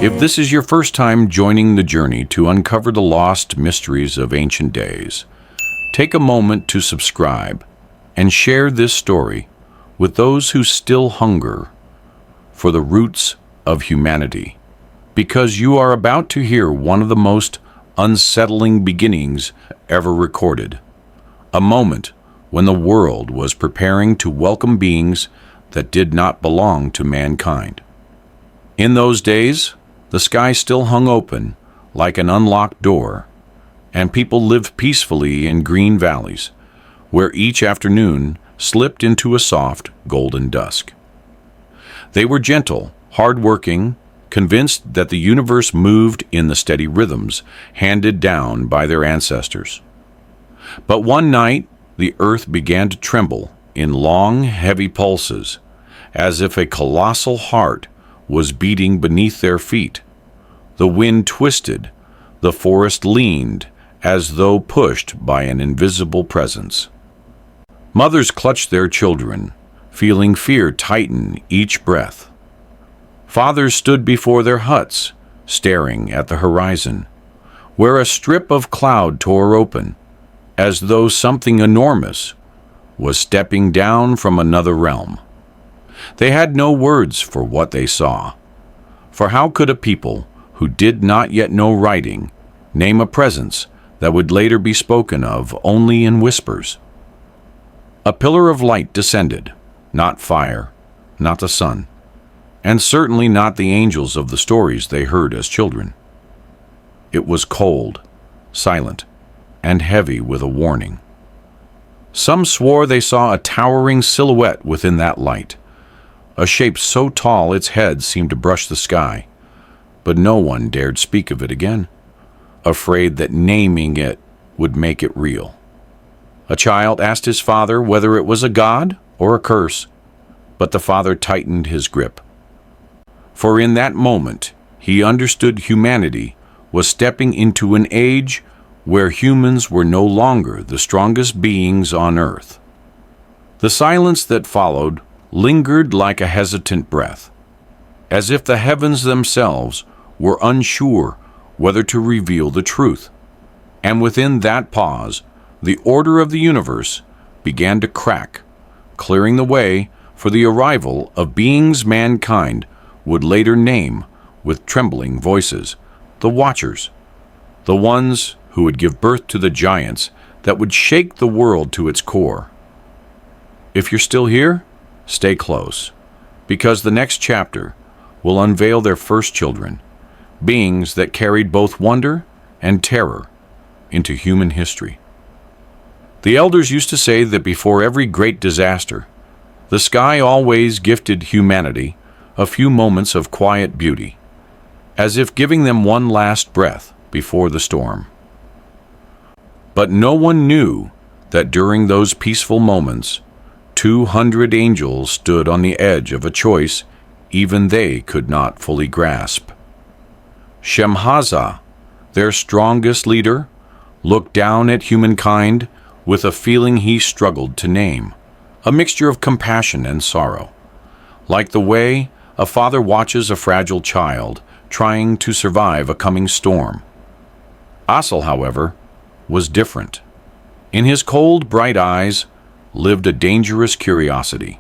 If this is your first time joining the journey to uncover the lost mysteries of ancient days, take a moment to subscribe and share this story with those who still hunger for the roots of humanity, because you are about to hear one of the most unsettling beginnings ever recorded, a moment when the world was preparing to welcome beings that did not belong to mankind. In those days, the sky still hung open like an unlocked door, and people lived peacefully in green valleys, where each afternoon slipped into a soft, golden dusk. They were gentle, hard-working, convinced that the universe moved in the steady rhythms handed down by their ancestors. But one night, the earth began to tremble in long, heavy pulses, as if a colossal heart was beating beneath their feet. The wind twisted, the forest leaned, as though pushed by an invisible presence. Mothers clutched their children, feeling fear tighten each breath. Fathers stood before their huts, staring at the horizon, where a strip of cloud tore open, as though something enormous was stepping down from another realm. They had no words for what they saw. For how could a people who did not yet know writing name a presence that would later be spoken of only in whispers? A pillar of light descended, not fire, not the sun, and certainly not the angels of the stories they heard as children. It was cold, silent, and heavy with a warning. Some swore they saw a towering silhouette within that light, a shape so tall its head seemed to brush the sky, but no one dared speak of it again, afraid that naming it would make it real. A child asked his father whether it was a god or a curse, but the father tightened his grip. For in that moment, he understood humanity was stepping into an age where humans were no longer the strongest beings on earth. The silence that followed lingered like a hesitant breath, as if the heavens themselves were unsure whether to reveal the truth. And within that pause, the order of the universe began to crack, clearing the way for the arrival of beings mankind would later name with trembling voices, the Watchers, the ones who would give birth to the giants that would shake the world to its core. If you're still here, stay close, because the next chapter will unveil their first children, beings that carried both wonder and terror into human history. The elders used to say that before every great disaster, the sky always gifted humanity a few moments of quiet beauty, as if giving them one last breath before the storm. But no one knew that during those peaceful moments, 200 angels stood on the edge of a choice even they could not fully grasp. Shemhaza, their strongest leader, looked down at humankind with a feeling he struggled to name, a mixture of compassion and sorrow, like the way a father watches a fragile child trying to survive a coming storm. Asal, however, was different. In his cold, bright eyes lived a dangerous curiosity.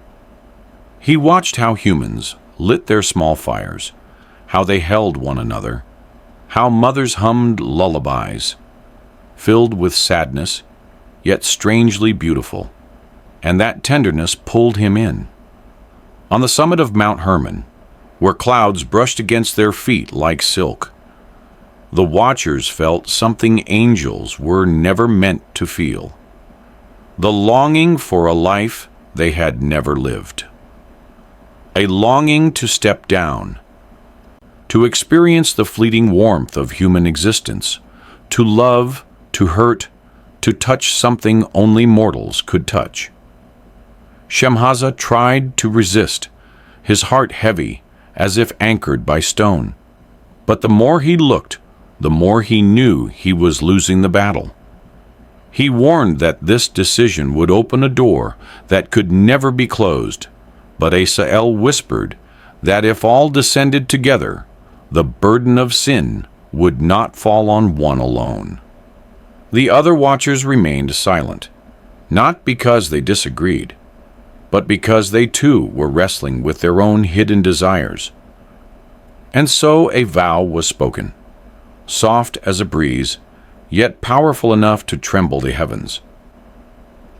He watched how humans lit their small fires, how they held one another, how mothers hummed lullabies, filled with sadness, yet strangely beautiful, and that tenderness pulled him in. On the summit of Mount Hermon, where clouds brushed against their feet like silk, the Watchers felt something angels were never meant to feel, the longing for a life they had never lived. A longing to step down, to experience the fleeting warmth of human existence, to love, to hurt, to touch something only mortals could touch. Shemhaza tried to resist, his heart heavy, as if anchored by stone. But the more he looked, the more he knew he was losing the battle. He warned that this decision would open a door that could never be closed, but Asael whispered that if all descended together, the burden of sin would not fall on one alone. The other watchers remained silent, not because they disagreed, but because they too were wrestling with their own hidden desires. And so a vow was spoken, soft as a breeze, yet powerful enough to tremble the heavens.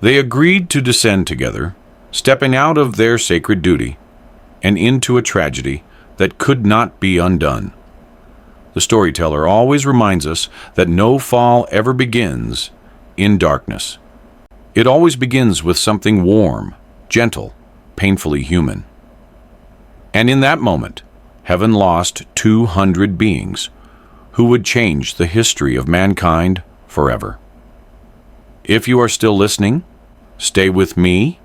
They agreed to descend together, stepping out of their sacred duty and into a tragedy that could not be undone. The storyteller always reminds us that no fall ever begins in darkness. It always begins with something warm, gentle, painfully human. And in that moment, heaven lost 200 beings who would change the history of mankind forever. If you are still listening, stay with me,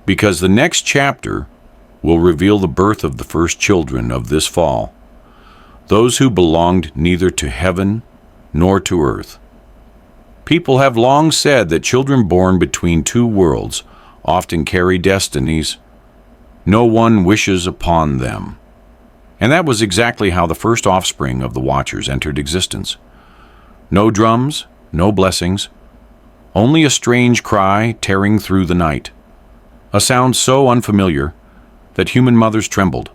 because the next chapter will reveal the birth of the first children of this fall, those who belonged neither to heaven nor to earth. People have long said that children born between two worlds often carry destinies no one wishes upon them. And that was exactly how the first offspring of the Watchers entered existence. No drums, no blessings, only a strange cry tearing through the night, a sound so unfamiliar that human mothers trembled,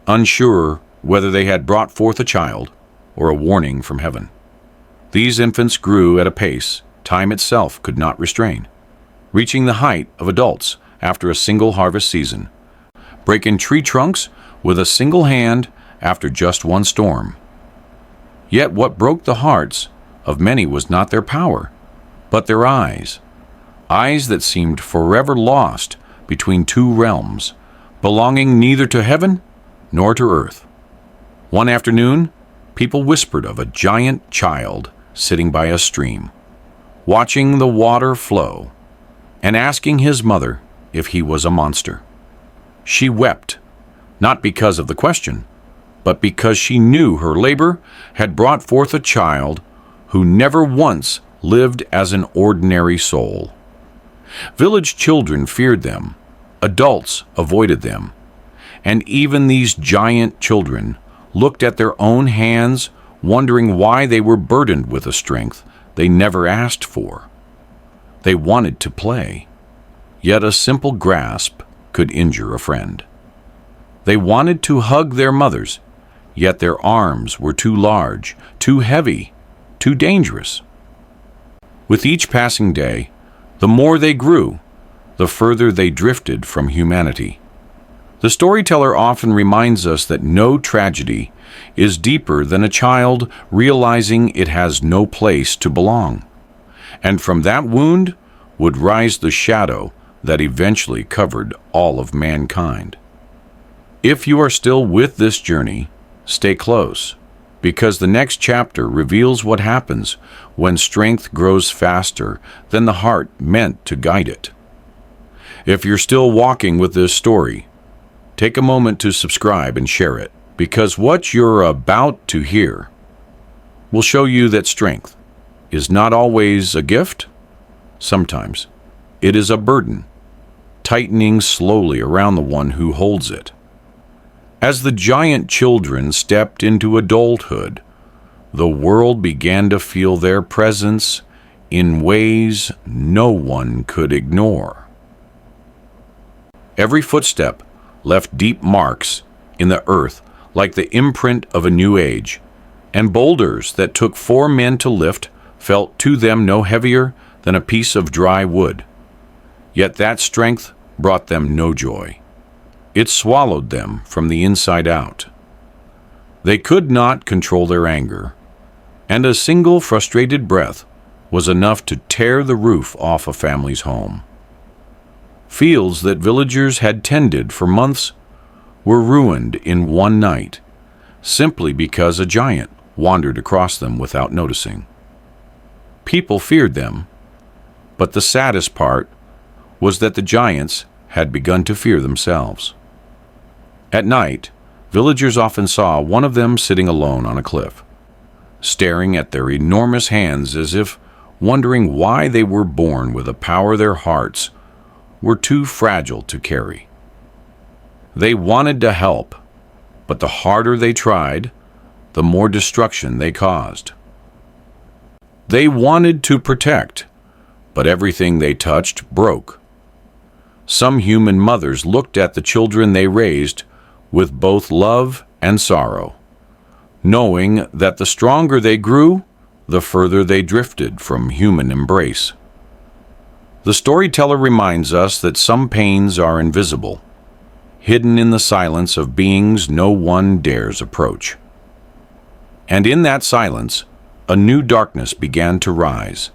unsure whether they had brought forth a child or a warning from heaven. These infants grew at a pace time itself could not restrain, reaching the height of adults after a single harvest season, breaking tree trunks with a single hand after just one storm. Yet what broke the hearts of many was not their power, but their eyes that seemed forever lost between two realms, belonging neither to heaven nor to earth. One afternoon, people whispered of a giant child sitting by a stream, watching the water flow, and asking his mother if he was a monster. She wept, not because of the question, but because she knew her labor had brought forth a child who never once lived as an ordinary soul. Village children feared them, adults avoided them, and even these giant children looked at their own hands, wondering why they were burdened with a strength they never asked for. They wanted to play, yet a simple grasp could injure a friend. They wanted to hug their mothers, yet their arms were too large, too heavy, too dangerous. With each passing day, the more they grew, the further they drifted from humanity. The storyteller often reminds us that no tragedy is deeper than a child realizing it has no place to belong, and from that wound would rise the shadow that eventually covered all of mankind. If you are still with this journey, stay close, because the next chapter reveals what happens when strength grows faster than the heart meant to guide it. If you're still walking with this story, take a moment to subscribe and share it, because what you're about to hear will show you that strength is not always a gift. Sometimes it is a burden, tightening slowly around the one who holds it. As the giant children stepped into adulthood, the world began to feel their presence in ways no one could ignore. Every footstep left deep marks in the earth like the imprint of a new age, and boulders that took 4 men to lift felt to them no heavier than a piece of dry wood. Yet that strength brought them no joy. It swallowed them from the inside out. They could not control their anger, and a single frustrated breath was enough to tear the roof off a family's home. Fields that villagers had tended for months were ruined in one night, simply because a giant wandered across them without noticing. People feared them, but the saddest part was that the giants had begun to fear themselves. At night, villagers often saw one of them sitting alone on a cliff, staring at their enormous hands as if wondering why they were born with a power their hearts were too fragile to carry. They wanted to help, but the harder they tried, the more destruction they caused. They wanted to protect, but everything they touched broke. Some human mothers looked at the children they raised with both love and sorrow, knowing that the stronger they grew, the further they drifted from human embrace. The storyteller reminds us that some pains are invisible, hidden in the silence of beings no one dares approach. And in that silence, a new darkness began to rise,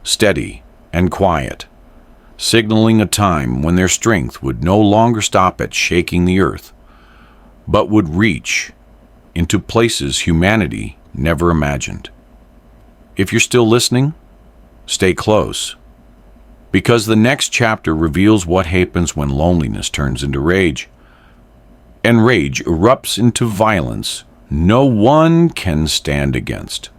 steady and quiet, signaling a time when their strength would no longer stop at shaking the earth, but would reach into places humanity never imagined. If you're still listening, stay close, because the next chapter reveals what happens when loneliness turns into rage, and rage erupts into violence no one can stand against.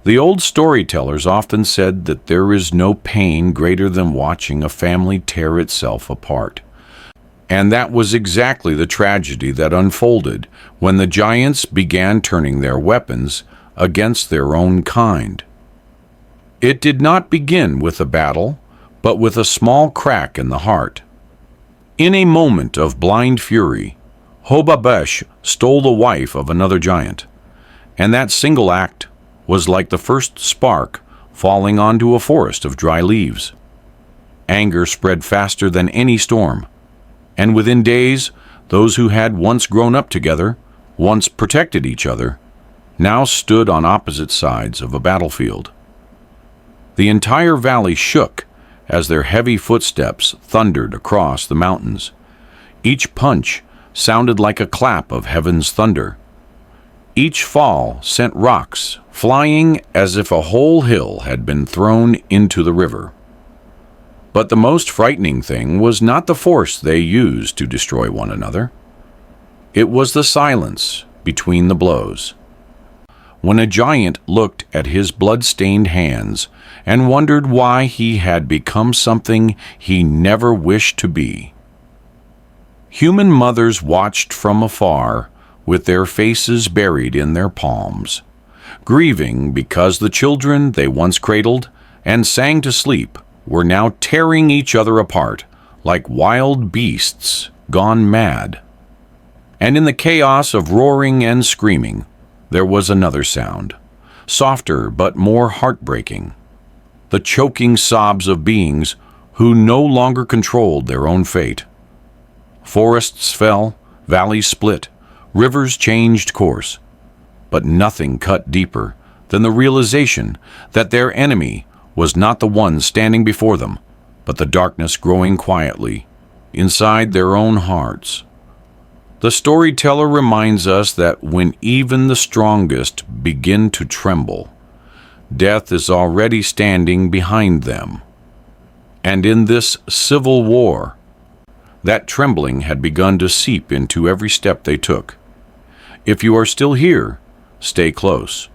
The old storytellers often said that there is no pain greater than watching a family tear itself apart. And that was exactly the tragedy that unfolded when the giants began turning their weapons against their own kind. It did not begin with a battle, but with a small crack in the heart. In a moment of blind fury, Hobabesh stole the wife of another giant, and that single act was like the first spark falling onto a forest of dry leaves. Anger spread faster than any storm, and within days, those who had once grown up together, once protected each other, now stood on opposite sides of a battlefield. The entire valley shook as their heavy footsteps thundered across the mountains. Each punch sounded like a clap of heaven's thunder. Each fall sent rocks flying as if a whole hill had been thrown into the river. But the most frightening thing was not the force they used to destroy one another. It was the silence between the blows. When a giant looked at his blood-stained hands and wondered why he had become something he never wished to be. Human mothers watched from afar with their faces buried in their palms, grieving because the children they once cradled and sang to sleep were now tearing each other apart like wild beasts gone mad. And in the chaos of roaring and screaming, there was another sound, softer but more heartbreaking, the choking sobs of beings who no longer controlled their own fate. Forests fell, valleys split, rivers changed course, but nothing cut deeper than the realization that their enemy was not the one standing before them, but the darkness growing quietly inside their own hearts. The storyteller reminds us that when even the strongest begin to tremble, death is already standing behind them. And in this civil war, that trembling had begun to seep into every step they took. If you are still here, stay close,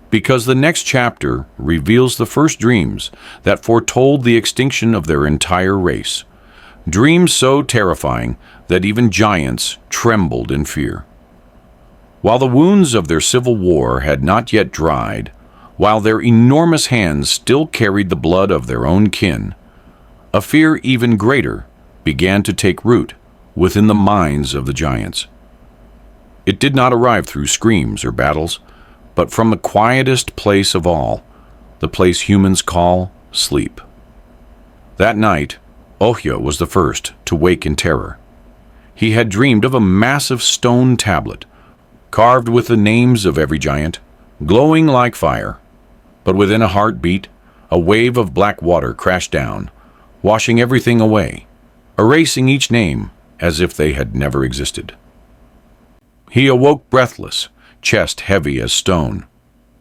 because the next chapter reveals the first dreams that foretold the extinction of their entire race, dreams so terrifying that even giants trembled in fear. While the wounds of their civil war had not yet dried, while their enormous hands still carried the blood of their own kin, a fear even greater began to take root within the minds of the giants. It did not arrive through screams or battles, but from the quietest place of all, the place humans call sleep. That night, Ohia was the first to wake in terror. He had dreamed of a massive stone tablet, carved with the names of every giant, glowing like fire. But within a heartbeat, a wave of black water crashed down, washing everything away, erasing each name as if they had never existed. He awoke breathless, chest heavy as stone.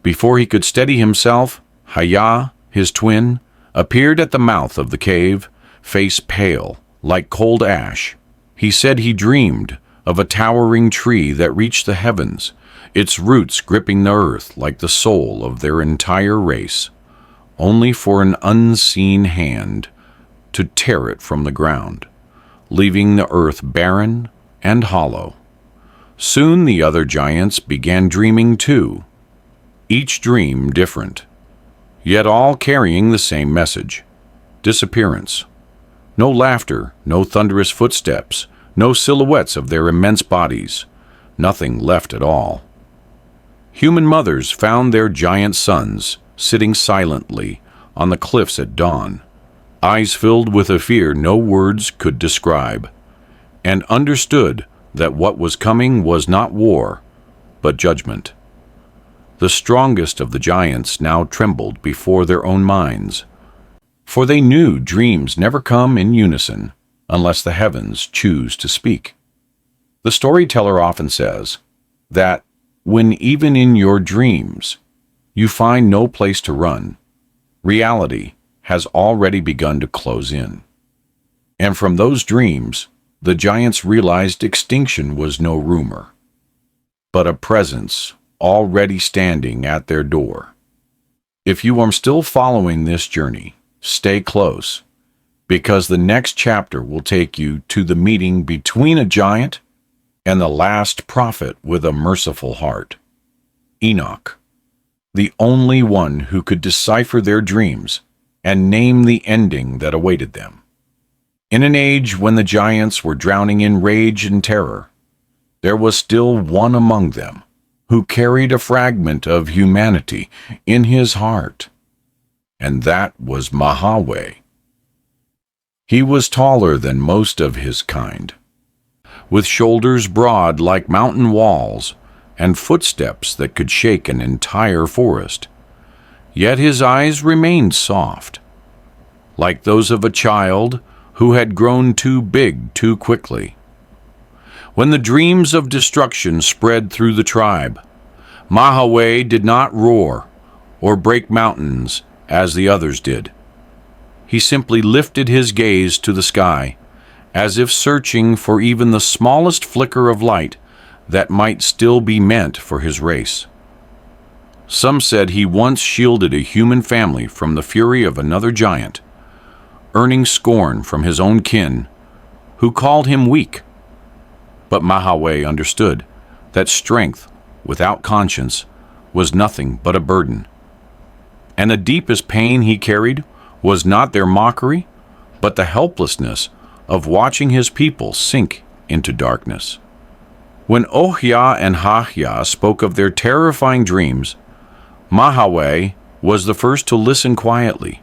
Before he could steady himself, Haya, his twin, appeared at the mouth of the cave, face pale, like cold ash. He said he dreamed of a towering tree that reached the heavens, its roots gripping the earth like the soul of their entire race, only for an unseen hand to tear it from the ground, leaving the earth barren and hollow. Soon the other giants began dreaming too, each dream different, yet all carrying the same message: disappearance. No laughter, no thunderous footsteps, no silhouettes of their immense bodies, nothing left at all. Human mothers found their giant sons sitting silently on the cliffs at dawn, eyes filled with a fear no words could describe, and understood that what was coming was not war, but judgment. The strongest of the giants now trembled before their own minds, for they knew dreams never come in unison unless the heavens choose to speak. The storyteller often says that when even in your dreams you find no place to run, reality has already begun to close in. And from those dreams, the giants realized extinction was no rumor, but a presence already standing at their door. If you are still following this journey, stay close, because the next chapter will take you to the meeting between a giant and the last prophet with a merciful heart, Enoch, the only one who could decipher their dreams and name the ending that awaited them. In an age when the giants were drowning in rage and terror, there was still one among them who carried a fragment of humanity in his heart, and that was Mahaway. He was taller than most of his kind, with shoulders broad like mountain walls and footsteps that could shake an entire forest. Yet his eyes remained soft, like those of a child who had grown too big too quickly. When the dreams of destruction spread through the tribe, Mahaway did not roar or break mountains as the others did. He simply lifted his gaze to the sky, as if searching for even the smallest flicker of light that might still be meant for his race. Some said he once shielded a human family from the fury of another giant, earning scorn from his own kin, who called him weak. But Mahaway understood that strength without conscience was nothing but a burden, and the deepest pain he carried was not their mockery, but the helplessness of watching his people sink into darkness. When Ohia and Hahia spoke of their terrifying dreams, Mahaway was the first to listen quietly,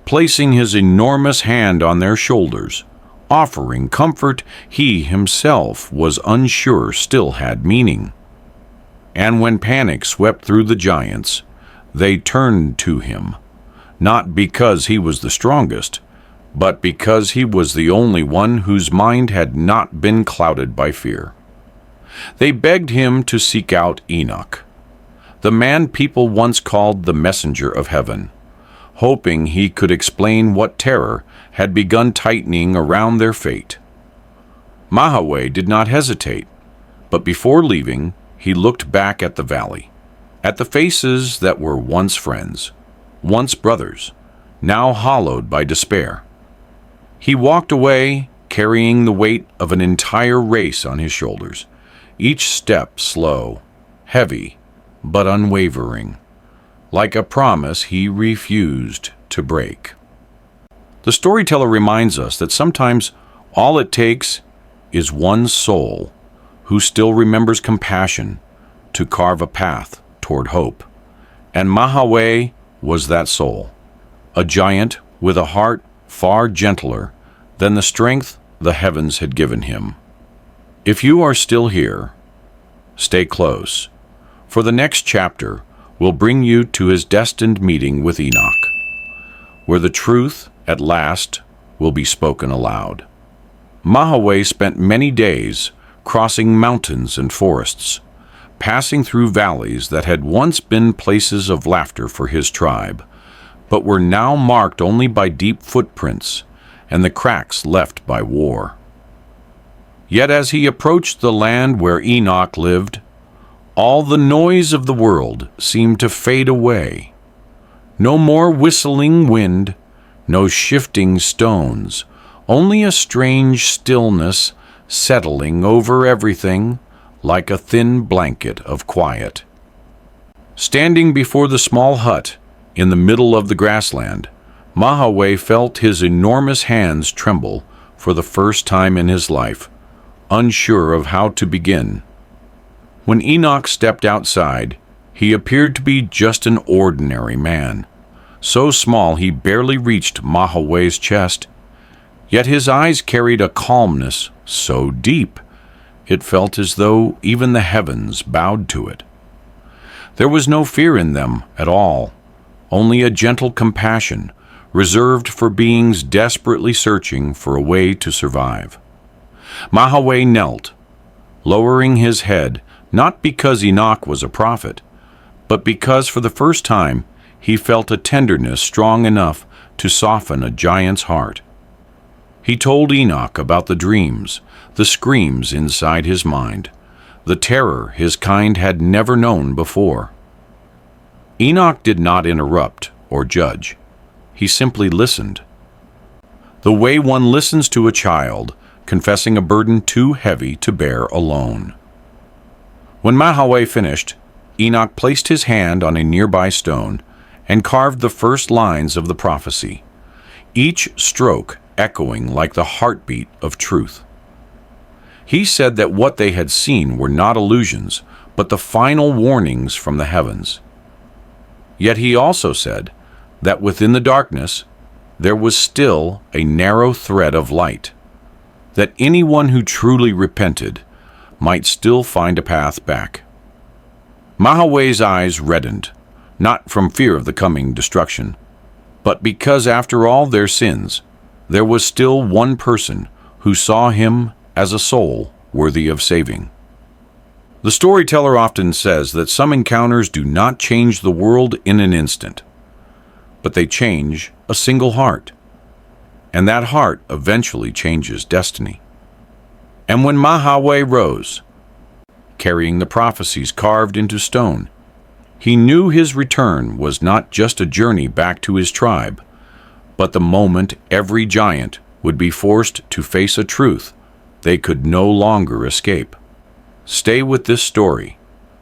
placing his enormous hand on their shoulders, offering comfort he himself was unsure still had meaning. And when panic swept through the giants, they turned to him, not because he was the strongest, but because he was the only one whose mind had not been clouded by fear. They begged him to seek out Enoch, the man people once called the messenger of heaven, hoping he could explain what terror had begun tightening around their fate. Mahaway did not hesitate, but before leaving, he looked back at the valley, at the faces that were once friends, once brothers, now hollowed by despair. He walked away, carrying the weight of an entire race on his shoulders, each step slow, heavy, but unwavering, like a promise he refused to break. The storyteller reminds us that sometimes all it takes is one soul who still remembers compassion to carve a path toward hope. And Mahaway was that soul, a giant with a heart far gentler than the strength the heavens had given him. If you are still here, stay close, for the next chapter will bring you to his destined meeting with Enoch, where the truth at last will be spoken aloud. Mahaway spent many days crossing mountains and forests, passing through valleys that had once been places of laughter for his tribe, but were now marked only by deep footprints and the cracks left by war. Yet as he approached the land where Enoch lived, all the noise of the world seemed to fade away. No more whistling wind, no shifting stones, only a strange stillness settling over everything, like a thin blanket of quiet. Standing before the small hut in the middle of the grassland, Mahaway felt his enormous hands tremble for the first time in his life, unsure of how to begin. When Enoch stepped outside, he appeared to be just an ordinary man, so small he barely reached Mahaway's chest. Yet his eyes carried a calmness so deep, it felt as though even the heavens bowed to it. There was no fear in them at all, only a gentle compassion reserved for beings desperately searching for a way to survive. Mahaway knelt, lowering his head, not because Enoch was a prophet, but because for the first time he felt a tenderness strong enough to soften a giant's heart. He told Enoch about the dreams, the screams inside his mind, the terror his kind had never known before. Enoch did not interrupt or judge. He simply listened. The way one listens to a child, confessing a burden too heavy to bear alone. When Mahaway finished, Enoch placed his hand on a nearby stone and carved the first lines of the prophecy, each stroke echoing like the heartbeat of truth. He said that what they had seen were not illusions, but the final warnings from the heavens. Yet he also said that within the darkness there was still a narrow thread of light, that anyone who truly repented might still find a path back. Mahaway's eyes reddened, not from fear of the coming destruction, but because after all their sins, there was still one person who saw him as a soul worthy of saving. The storyteller often says that some encounters do not change the world in an instant, but they change a single heart, and that heart eventually changes destiny. And when Mahaway rose, carrying the prophecies carved into stone, he knew his return was not just a journey back to his tribe, but the moment every giant would be forced to face a truth they could no longer escape. Stay with this story,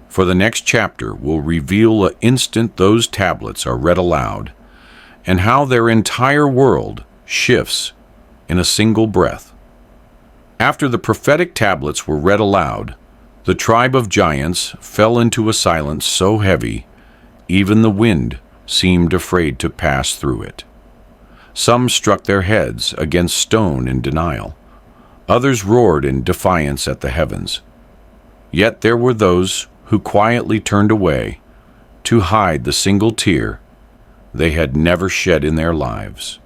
for the next chapter will reveal the instant those tablets are read aloud, and how their entire world shifts in a single breath. After the prophetic tablets were read aloud, the tribe of giants fell into a silence so heavy, even the wind seemed afraid to pass through it. Some struck their heads against stone in denial. Others roared in defiance at the heavens. Yet there were those who quietly turned away to hide the single tear they had never shed in their lives.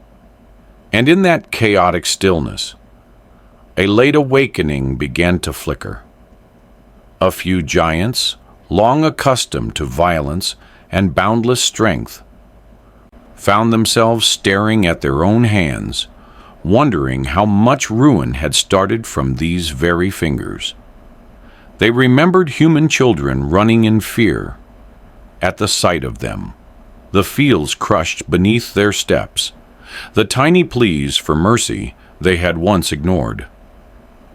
And in that chaotic stillness, a late awakening began to flicker. A few giants, long accustomed to violence and boundless strength, found themselves staring at their own hands, wondering how much ruin had started from these very fingers. They remembered human children running in fear at the sight of them, the fields crushed beneath their steps, the tiny pleas for mercy they had once ignored.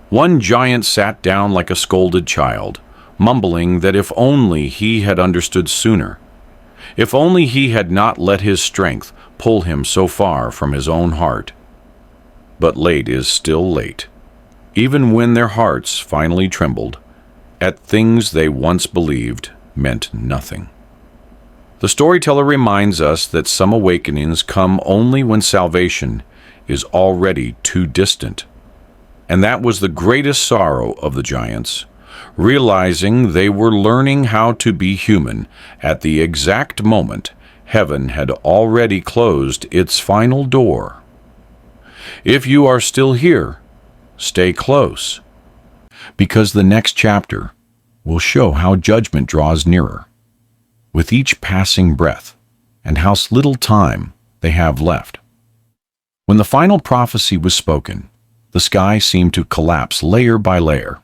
One giant sat down like a scolded child, mumbling that if only he had understood sooner, if only he had not let his strength pull him so far from his own heart. But late is still late, even when their hearts finally trembled at things they once believed meant nothing. The storyteller reminds us that some awakenings come only when salvation is already too distant. And that was the greatest sorrow of the giants, realizing they were learning how to be human at the exact moment heaven had already closed its final door. If you are still here, stay close, because the next chapter will show how judgment draws nearer with each passing breath and how little time they have left. When the final prophecy was spoken, the sky seemed to collapse layer by layer,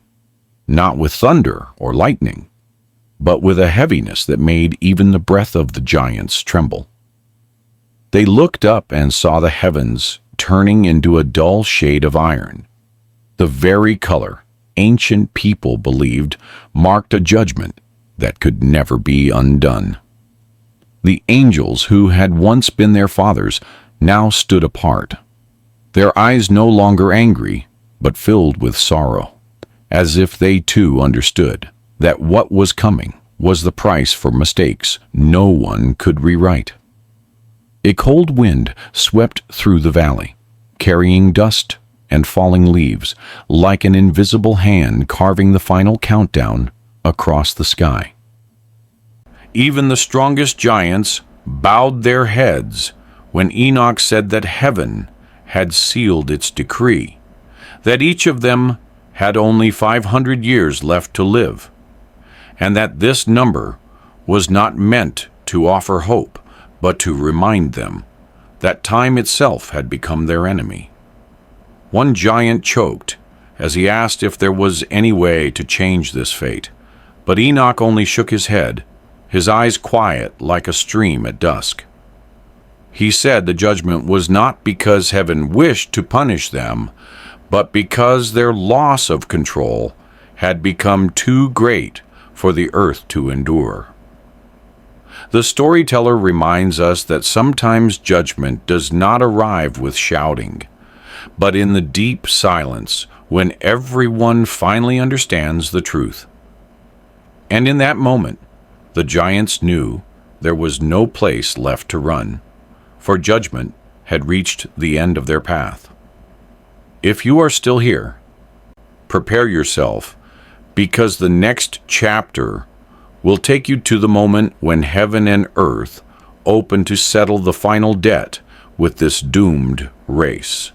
not with thunder or lightning, but with a heaviness that made even the breath of the giants tremble. They looked up and saw the heavens turning into a dull shade of iron, the very color ancient people believed marked a judgment that could never be undone. The angels who had once been their fathers now stood apart, their eyes no longer angry, but filled with sorrow, as if they too understood that what was coming was the price for mistakes no one could rewrite. A cold wind swept through the valley, carrying dust and falling leaves, like an invisible hand carving the final countdown across the sky. Even the strongest giants bowed their heads when Enoch said that heaven had sealed its decree, that each of them had only 500 years left to live, and that this number was not meant to offer hope, but to remind them that time itself had become their enemy. One giant choked as he asked if there was any way to change this fate, but Enoch only shook his head, his eyes quiet like a stream at dusk. He said the judgment was not because heaven wished to punish them, but because their loss of control had become too great for the earth to endure. The storyteller reminds us that sometimes judgment does not arrive with shouting, but in the deep silence when everyone finally understands the truth. And in that moment, the giants knew there was no place left to run, for judgment had reached the end of their path. If you are still here, prepare yourself, because the next chapter will take you to the moment when heaven and earth open to settle the final debt with this doomed race.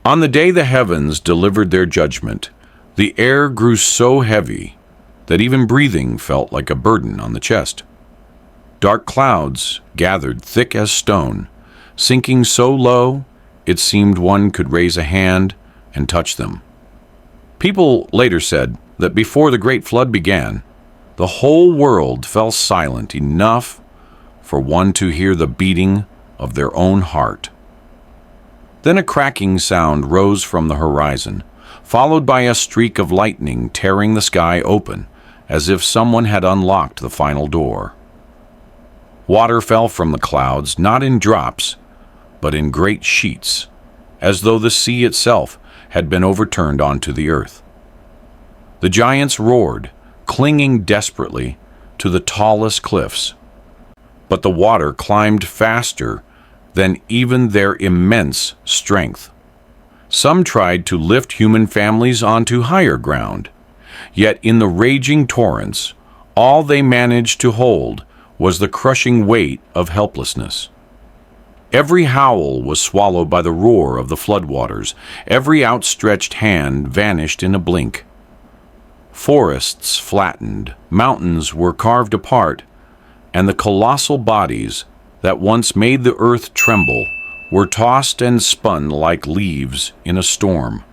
On the day the heavens delivered their judgment, the air grew so heavy that even breathing felt like a burden on the chest. Dark clouds gathered thick as stone, sinking so low it seemed one could raise a hand and touch them. People later said that before the great flood began, the whole world fell silent enough for one to hear the beating of their own heart. Then a cracking sound rose from the horizon, followed by a streak of lightning tearing the sky open, as if someone had unlocked the final door. Water fell from the clouds, not in drops, but in great sheets, as though the sea itself had been overturned onto the earth. The giants roared, clinging desperately to the tallest cliffs, but the water climbed faster than even their immense strength. Some tried to lift human families onto higher ground, yet in the raging torrents, all they managed to hold was the crushing weight of helplessness. Every howl was swallowed by the roar of the floodwaters. Every outstretched hand vanished in a blink. Forests flattened, mountains were carved apart, and the colossal bodies that once made the earth tremble were tossed and spun like leaves in a storm.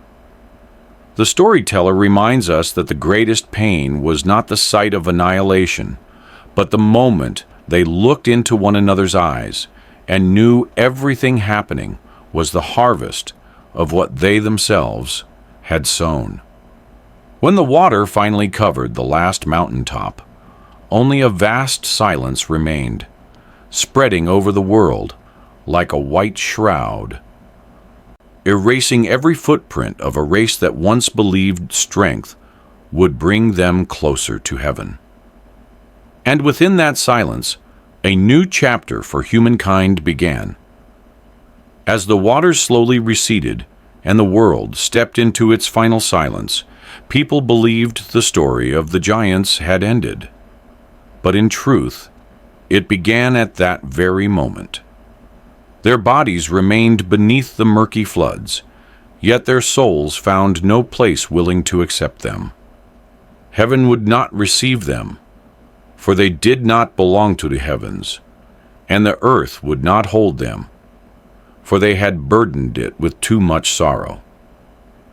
The storyteller reminds us that the greatest pain was not the sight of annihilation, but the moment they looked into one another's eyes and knew everything happening was the harvest of what they themselves had sown. When the water finally covered the last mountaintop, only a vast silence remained, spreading over the world like a white shroud, erasing every footprint of a race that once believed strength would bring them closer to heaven. And within that silence, a new chapter for humankind began. As the waters slowly receded and the world stepped into its final silence, people believed the story of the giants had ended. But in truth, it began at that very moment. Their bodies remained beneath the murky floods, yet their souls found no place willing to accept them. Heaven would not receive them, for they did not belong to the heavens, and the earth would not hold them, for they had burdened it with too much sorrow.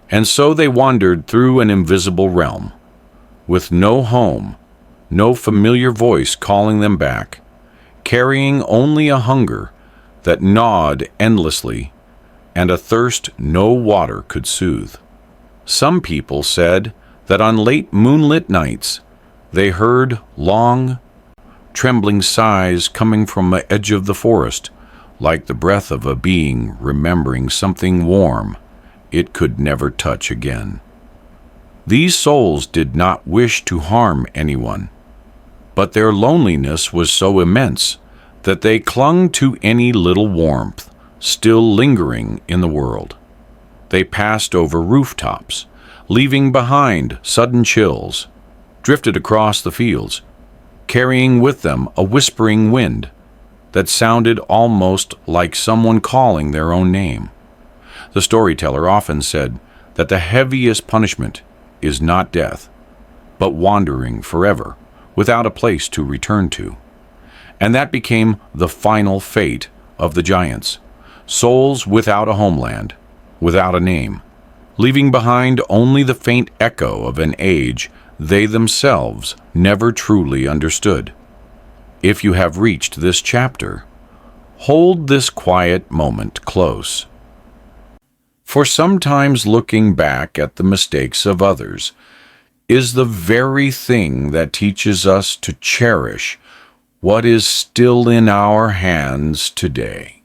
And so they wandered through an invisible realm, with no home, no familiar voice calling them back, carrying only a hunger that gnawed endlessly and a thirst no water could soothe. Some people said that on late moonlit nights they heard long, trembling sighs coming from the edge of the forest, like the breath of a being remembering something warm it could never touch again. These souls did not wish to harm anyone, but their loneliness was so immense that they clung to any little warmth still lingering in the world. They passed over rooftops, leaving behind sudden chills, drifted across the fields, carrying with them a whispering wind that sounded almost like someone calling their own name. The storyteller often said that the heaviest punishment is not death, but wandering forever without a place to return to. And that became the final fate of the giants, souls without a homeland, without a name, leaving behind only the faint echo of an age they themselves never truly understood. If you have reached this chapter, hold this quiet moment close. For sometimes looking back at the mistakes of others is the very thing that teaches us to cherish what is still in our hands today.